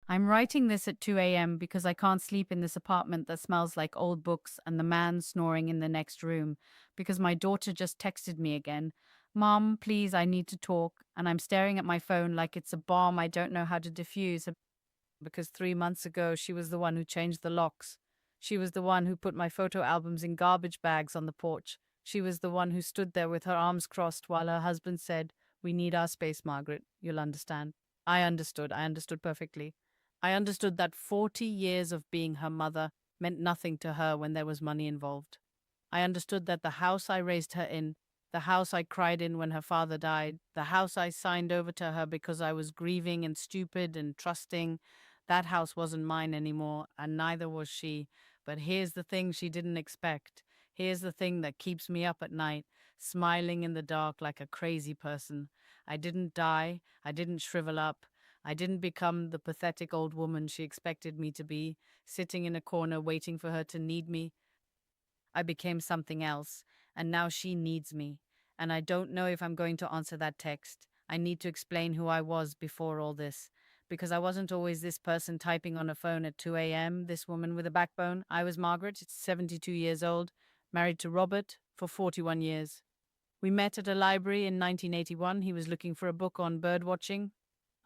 I'm writing this at 2 a.m. because I can't sleep in this apartment that smells like old books and the man snoring in the next room because my daughter just texted me again. Mom, please, I need to talk. And I'm staring at my phone like it's a bomb I don't know how to defuse because 3 months ago she was the one who changed the locks. She was the one who put my photo albums in garbage bags on the porch. She was the one who stood there with her arms crossed while her husband said, "We need our space, Margaret. You'll understand." I understood. I understood perfectly. I understood that 40 years of being her mother meant nothing to her when there was money involved. I understood that the house I raised her in, the house I cried in when her father died, the house I signed over to her because I was grieving and stupid and trusting, that house wasn't mine anymore, and neither was she. But here's the thing she didn't expect. Here's the thing that keeps me up at night, smiling in the dark like a crazy person. I didn't die. I didn't shrivel up. I didn't become the pathetic old woman she expected me to be, sitting in a corner waiting for her to need me. I became something else, and now she needs me. And I don't know if I'm going to answer that text. I need to explain who I was before all this. Because I wasn't always this person typing on a phone at 2 a.m., this woman with a backbone. I was Margaret, 72 years old, married to Robert for 41 years. We met at a library in 1981. He was looking for a book on bird watching.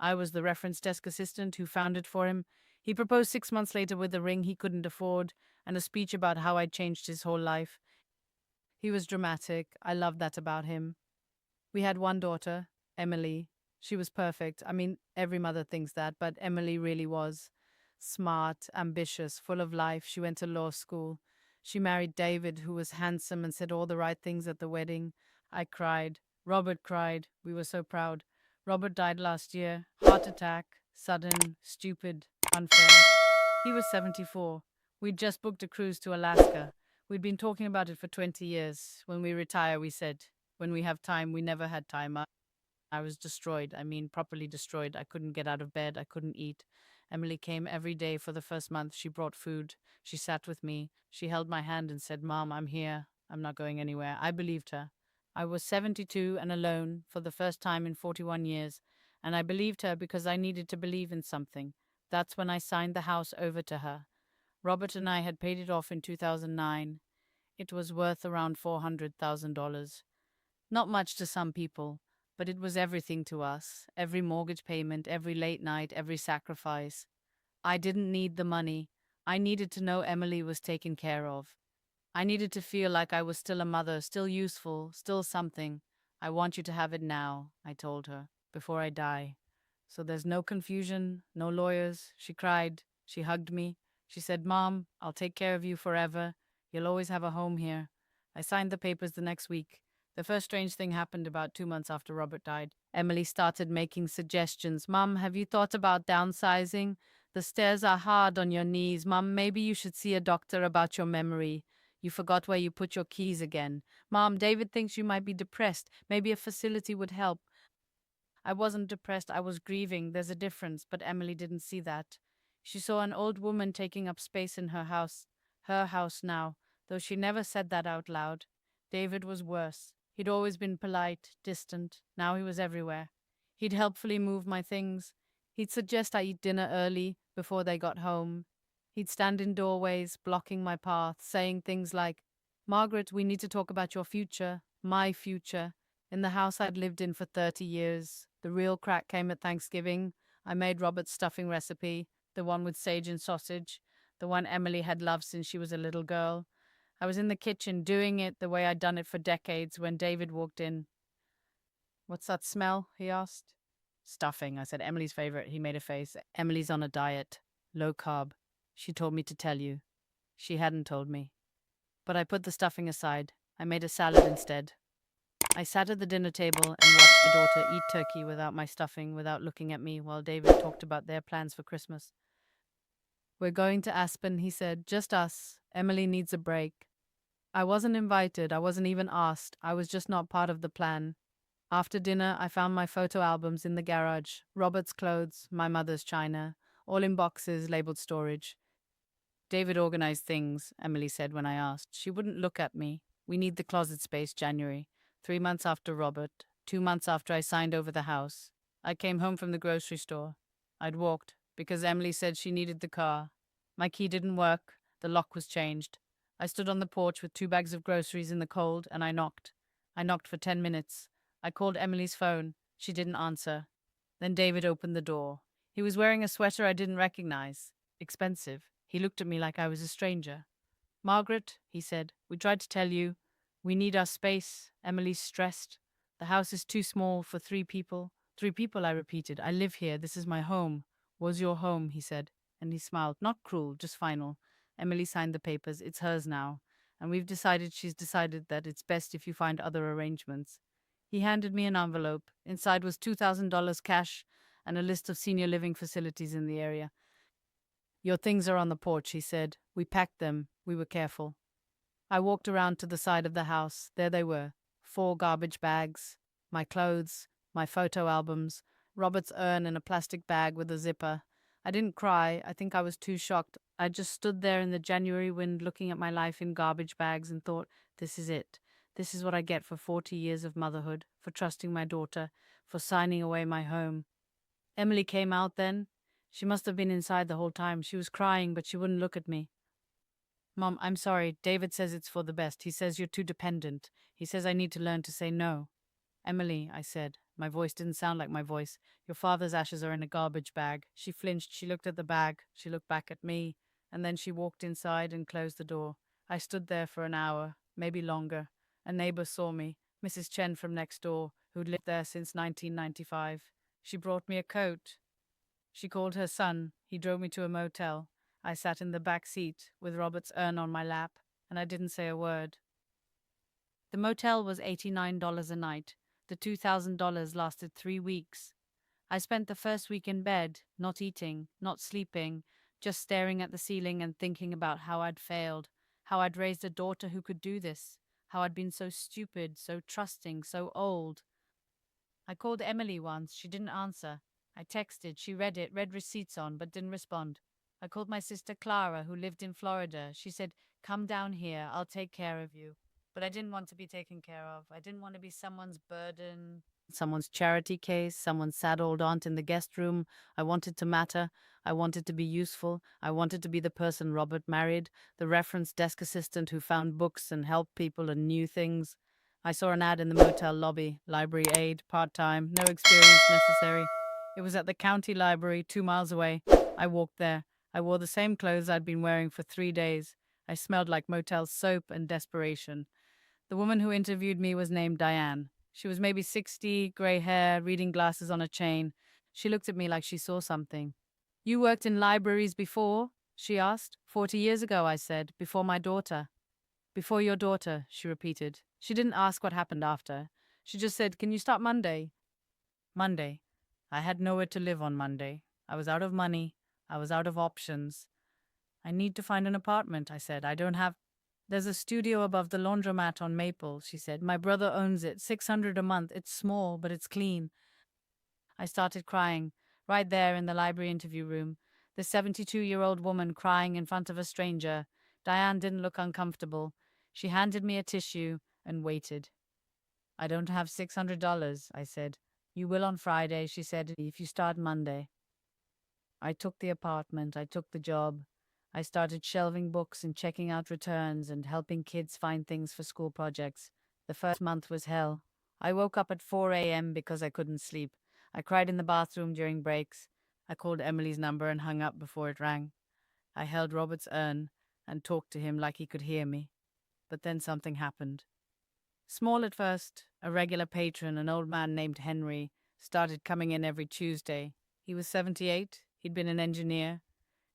I was the reference desk assistant who found it for him. He proposed 6 months later with a ring he couldn't afford and a speech about how I'd changed his whole life. He was dramatic. I loved that about him. We had one daughter, Emily. She was perfect. I mean, every mother thinks that, but Emily really was. Smart, ambitious, full of life. She went to law school. She married David, who was handsome and said all the right things at the wedding. I cried. Robert cried. We were so proud. Robert died last year. Heart attack. Sudden, stupid, unfair. He was 74. We'd just booked a cruise to Alaska. We'd been talking about it for 20 years. When we retire, we said, when we have time, we never had time. I was destroyed. I mean, properly destroyed. I couldn't get out of bed. I couldn't eat. Emily came every day for the first month. She brought food. She sat with me. She held my hand and said, "Mom, I'm here. I'm not going anywhere." I believed her. I was 72 and alone for the first time in 41 years, and I believed her because I needed to believe in something. That's when I signed the house over to her. Robert and I had paid it off in 2009. It was worth around $400,000. Not much to some people, but it was everything to us. Every mortgage payment, every late night, every sacrifice. I didn't need the money. I needed to know Emily was taken care of. I needed to feel like I was still a mother, still useful, still something. "I want you to have it now," I told her, "before I die. So there's no confusion, no lawyers." She cried. She hugged me. She said, "Mom, I'll take care of you forever. You'll always have a home here." I signed the papers the next week. The first strange thing happened about 2 months after Robert died. Emily started making suggestions. "Mom, have you thought about downsizing? The stairs are hard on your knees. Mom, maybe you should see a doctor about your memory. You forgot where you put your keys again. Mom, David thinks you might be depressed. Maybe a facility would help." I wasn't depressed, I was grieving. There's a difference, but Emily didn't see that. She saw an old woman taking up space in her house now, though she never said that out loud. David was worse. He'd always been polite, distant. Now he was everywhere. He'd helpfully move my things. He'd suggest I eat dinner early, before they got home. He'd stand in doorways, blocking my path, saying things like, "Margaret, we need to talk about your future, my future." In the house I'd lived in for 30 years. The real crack came at Thanksgiving. I made Robert's stuffing recipe, the one with sage and sausage, the one Emily had loved since she was a little girl. I was in the kitchen doing it the way I'd done it for decades when David walked in. "What's that smell?" he asked. "Stuffing," I said. "Emily's favorite." He made a face. "Emily's on a diet. Low carb. She told me to tell you." She hadn't told me. But I put the stuffing aside. I made a salad instead. I sat at the dinner table and watched my daughter eat turkey without my stuffing, without looking at me, while David talked about their plans for Christmas. "We're going to Aspen," he said. "Just us. Emily needs a break." I wasn't invited. I wasn't even asked. I was just not part of the plan. After dinner, I found my photo albums in the garage. Robert's clothes, my mother's china, all in boxes labeled storage. "David organized things," Emily said when I asked. She wouldn't look at me. "We need the closet space, January. 3 months after Robert, 2 months after I signed over the house. I came home from the grocery store. I'd walked because Emily said she needed the car. My key didn't work. The lock was changed. I stood on the porch with 2 bags of groceries in the cold and I knocked. I knocked for 10 minutes. I called Emily's phone. She didn't answer. Then David opened the door. He was wearing a sweater I didn't recognize. Expensive. He looked at me like I was a stranger. Margaret, he said, we tried to tell you. We need our space. Emily's stressed. The house is too small for 3 people. 3 people, I repeated. I live here. This is my home. Was your home, he said. And he smiled. Not cruel, just final. Emily signed the papers. It's hers now. And she's decided that it's best if you find other arrangements. He handed me an envelope. Inside was $2,000 cash and a list of senior living facilities in the area. Your things are on the porch, he said. We packed them. We were careful. I walked around to the side of the house. There they were. 4 garbage bags, my clothes, my photo albums, Robert's urn in a plastic bag with a zipper. I didn't cry. I think I was too shocked. I just stood there in the January wind looking at my life in garbage bags and thought, this is it. This is what I get for 40 years of motherhood, for trusting my daughter, for signing away my home. Emily came out then. She must have been inside the whole time. She was crying, but she wouldn't look at me. Mom, I'm sorry. David says it's for the best. He says you're too dependent. He says I need to learn to say no. Emily, I said. My voice didn't sound like my voice. Your father's ashes are in a garbage bag. She flinched. She looked at the bag. She looked back at me. And then she walked inside and closed the door. I stood there for an hour, maybe longer. A neighbor saw me, Mrs. Chen from next door, who'd lived there since 1995. She brought me a coat. She called her son. He drove me to a motel. I sat in the back seat with Robert's urn on my lap, and I didn't say a word. The motel was $89 a night. The $2,000 lasted 3 weeks. I spent the first week in bed, not eating, not sleeping, just staring at the ceiling and thinking about how I'd failed, how I'd raised a daughter who could do this, how I'd been so stupid, so trusting, so old. I called Emily once. She didn't answer. I texted. She read it, read receipts on, but didn't respond. I called my sister Clara, who lived in Florida. She said, come down here. I'll take care of you. But I didn't want to be taken care of. I didn't want to be someone's burden, someone's charity case, someone's sad old aunt in the guest room. I wanted to matter. I wanted to be useful. I wanted to be the person Robert married, the reference desk assistant who found books and helped people and knew things. I saw an ad in the motel lobby, library aide, part-time, no experience necessary. It was at the county library, 2 miles away. I walked there. I wore the same clothes I'd been wearing for 3 days. I smelled like motel soap and desperation. The woman who interviewed me was named Diane. She was maybe 60, gray hair, reading glasses on a chain. She looked at me like she saw something. You worked in libraries before? She asked. 40 years ago, I said, before my daughter. Before your daughter, she repeated. She didn't ask what happened after. She just said, can you start Monday? Monday. I had nowhere to live on Monday. I was out of money. I was out of options. I need to find an apartment, I said. I don't have... There's a studio above the laundromat on Maple, she said. My brother owns it. $600 a month. It's small, but it's clean. I started crying, right there in the library interview room. The 72-year-old woman crying in front of a stranger. Diane didn't look uncomfortable. She handed me a tissue and waited. I don't have $600, I said. You will on Friday, she said, if you start Monday. I took the apartment. I took the job. I started shelving books and checking out returns and helping kids find things for school projects. The first month was hell. I woke up at 4 a.m. because I couldn't sleep. I cried in the bathroom during breaks. I called Emily's number and hung up before it rang. I held Robert's urn and talked to him like he could hear me. But then something happened. Small at first, a regular patron, an old man named Henry, started coming in every Tuesday. He was 78. He'd been an engineer.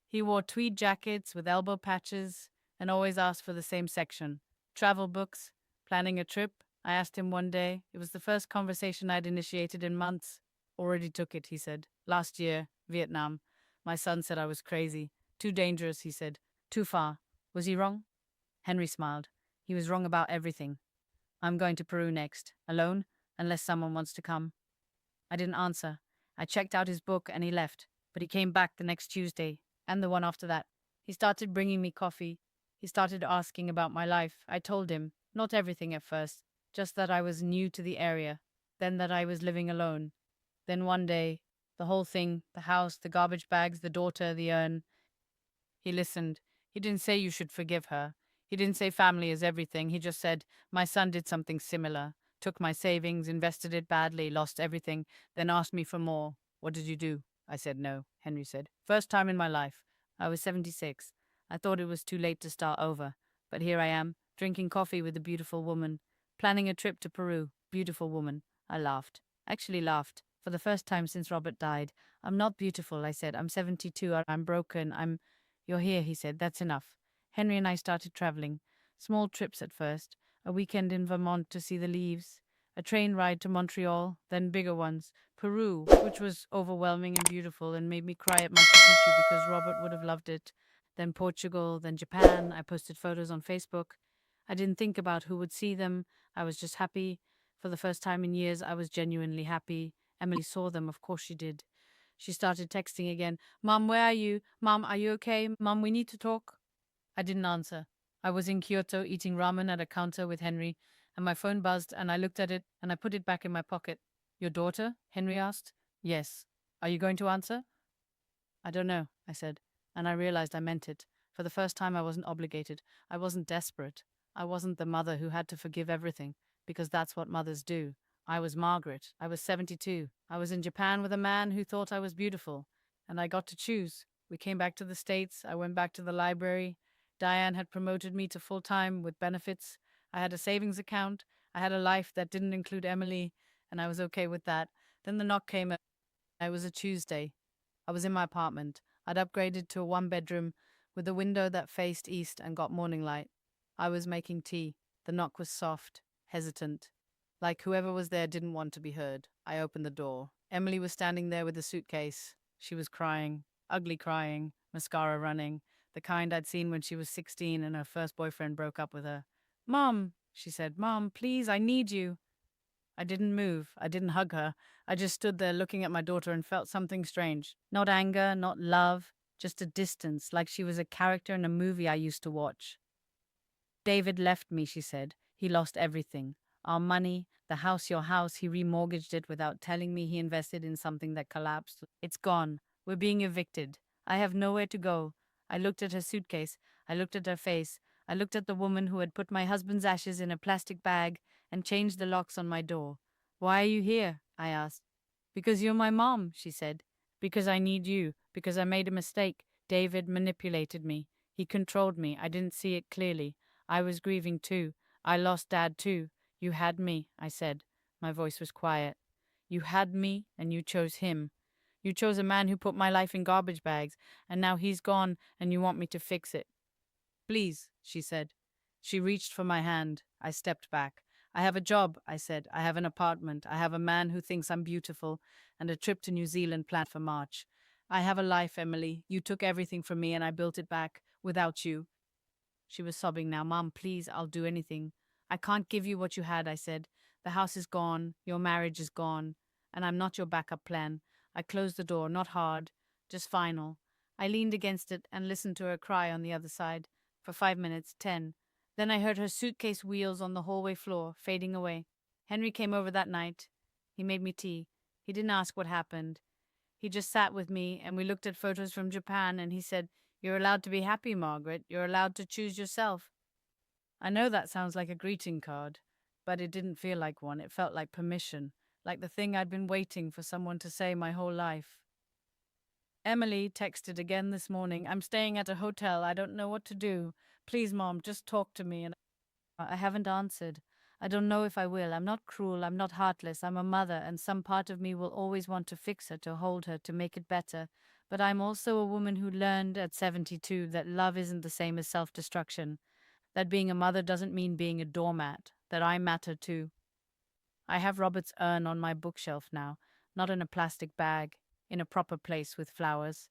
He wore tweed jackets with elbow patches and always asked for the same section. Travel books, planning a trip. I asked him one day. It was the first conversation I'd initiated in months. Already took it, he said. Last year, Vietnam. My son said I was crazy. Too dangerous, he said. Too far. Was he wrong? Henry smiled. He was wrong about everything. I'm going to Peru next. Alone, unless someone wants to come. I didn't answer. I checked out his book and he left. But he came back the next Tuesday, and the one after that. He started bringing me coffee. He started asking about my life. I told him, not everything at first, just that I was new to the area, then that I was living alone. Then one day, The whole thing, the house, the garbage bags, the daughter, the urn. He listened. He didn't say you should forgive her. He didn't say family is everything. He just said, my son did something similar. Took my savings, invested it badly, lost everything, then asked me for more. What did you do? I said no, Henry said. First time in my life. I was 76. I thought it was too late to start over. But here I am, drinking coffee with a beautiful woman, planning a trip to Peru. Beautiful woman. I laughed. Actually laughed. For the first time since Robert died. I'm not beautiful, I said. I'm 72. I'm broken. You're here, he said. That's enough. Henry and I started traveling. Small trips at first. A weekend in Vermont to see the leaves. A train ride to Montreal, then bigger ones. Peru, which was overwhelming and beautiful and made me cry at Machu Picchu because Robert would have loved it. Then Portugal, then Japan. I posted photos on Facebook. I didn't think about who would see them. I was just happy. For the first time in years, I was genuinely happy. Emily saw them, of course she did. She started texting again. Mom, where are you? Mom, are you okay? Mom, we need to talk. I didn't answer. I was in Kyoto eating ramen at a counter with Henry, and my phone buzzed, and I looked at it, and I put it back in my pocket. Your daughter? Henry asked. Yes. Are you going to answer? I don't know, I said, and I realized I meant it. For the first time, I wasn't obligated. I wasn't desperate. I wasn't the mother who had to forgive everything, because that's what mothers do. I was Margaret. I was 72. I was in Japan with a man who thought I was beautiful, and I got to choose. We came back to the States. I went back to the library. Diane had promoted me to full time with benefits. I had a savings account. I had a life that didn't include Emily, and I was okay with that. Then the knock came. It was a Tuesday. I was in my apartment. I'd upgraded to a one-bedroom with a window that faced east and got morning light. I was making tea. The knock was soft, hesitant, like whoever was there didn't want to be heard. I opened the door. Emily was standing there with a suitcase. She was crying, ugly crying, mascara running, the kind I'd seen when she was 16 and her first boyfriend broke up with her. Mom, she said, Mom, please, I need you. I didn't move. I didn't hug her. I just stood there looking at my daughter and felt something strange. Not anger, not love, just a distance, like she was a character in a movie I used to watch. David left me, she said. He lost everything. Our money, the house, your house, he remortgaged it without telling me he invested in something that collapsed. It's gone. We're being evicted. I have nowhere to go. I looked at her suitcase. I looked at her face. I looked at the woman who had put my husband's ashes in a plastic bag and changed the locks on my door. Why are you here? I asked. Because you're my mom, she said. Because I need you. Because I made a mistake. David manipulated me. He controlled me. I didn't see it clearly. I was grieving too. I lost Dad too. You had me, I said. My voice was quiet. You had me and you chose him. You chose a man who put my life in garbage bags, and now he's gone and you want me to fix it. Please, she said. She reached for my hand. I stepped back. I have a job, I said. I have an apartment. I have a man who thinks I'm beautiful, and a trip to New Zealand planned for March. I have a life, Emily. You took everything from me and I built it back without you. She was sobbing now. Mom, please, I'll do anything. I can't give you what you had, I said. The house is gone. Your marriage is gone. And I'm not your backup plan. I closed the door, not hard, just final. I leaned against it and listened to her cry on the other side. For 5 minutes, 10. Then I heard her suitcase wheels on the hallway floor, fading away. Henry came over that night. He made me tea. He didn't ask what happened. He just sat with me and we looked at photos from Japan and he said, You're allowed to be happy, Margaret. You're allowed to choose yourself. I know that sounds like a greeting card, but it didn't feel like one. It felt like permission, like the thing I'd been waiting for someone to say my whole life. Emily texted again this morning. I'm staying at a hotel. I don't know what to do. Please, Mom, just talk to me. And I haven't answered. I don't know if I will. I'm not cruel. I'm not heartless. I'm a mother, and some part of me will always want to fix her, to hold her, to make it better. But I'm also a woman who learned at 72 that love isn't the same as self-destruction, that being a mother doesn't mean being a doormat, that I matter too. I have Robert's urn on my bookshelf now, not in a plastic bag, in a proper place with flowers.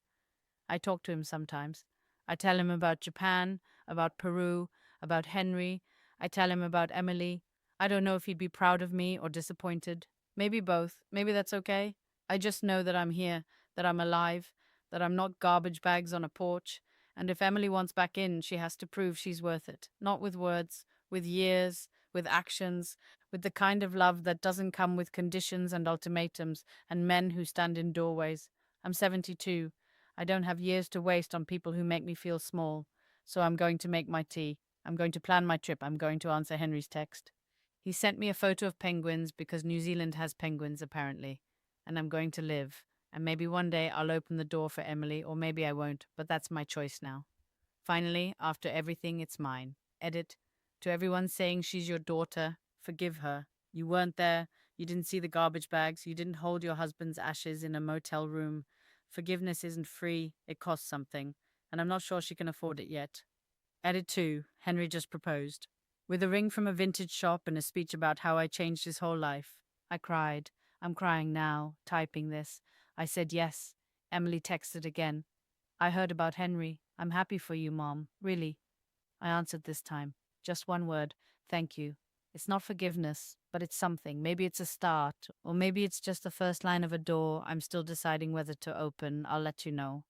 I talk to him sometimes. I tell him about Japan, about Peru, about Henry. I tell him about Emily. I don't know if he'd be proud of me or disappointed. Maybe both. Maybe that's okay. I just know that I'm here, that I'm alive, that I'm not garbage bags on a porch. And if Emily wants back in, she has to prove she's worth it. Not with words, with years, with actions, with the kind of love that doesn't come with conditions and ultimatums and men who stand in doorways. I'm 72. I don't have years to waste on people who make me feel small. So I'm going to make my tea. I'm going to plan my trip. I'm going to answer Henry's text. He sent me a photo of penguins because New Zealand has penguins, apparently. And I'm going to live. And maybe one day I'll open the door for Emily, or maybe I won't, but that's my choice now. Finally, after everything, it's mine. Edit. To everyone saying she's your daughter, forgive her. You weren't there. You didn't see the garbage bags. You didn't hold your husband's ashes in a motel room. Forgiveness isn't free. It costs something. And I'm not sure she can afford it yet. Edit 2. Henry just proposed. With a ring from a vintage shop and a speech about how I changed his whole life. I cried. I'm crying now, typing this. I said yes. Emily texted again. I heard about Henry. I'm happy for you, Mom. Really. I answered this time. Just one word. Thank you. It's not forgiveness, but it's something. Maybe it's a start, or maybe it's just the first line of a door I'm still deciding whether to open. I'll let you know.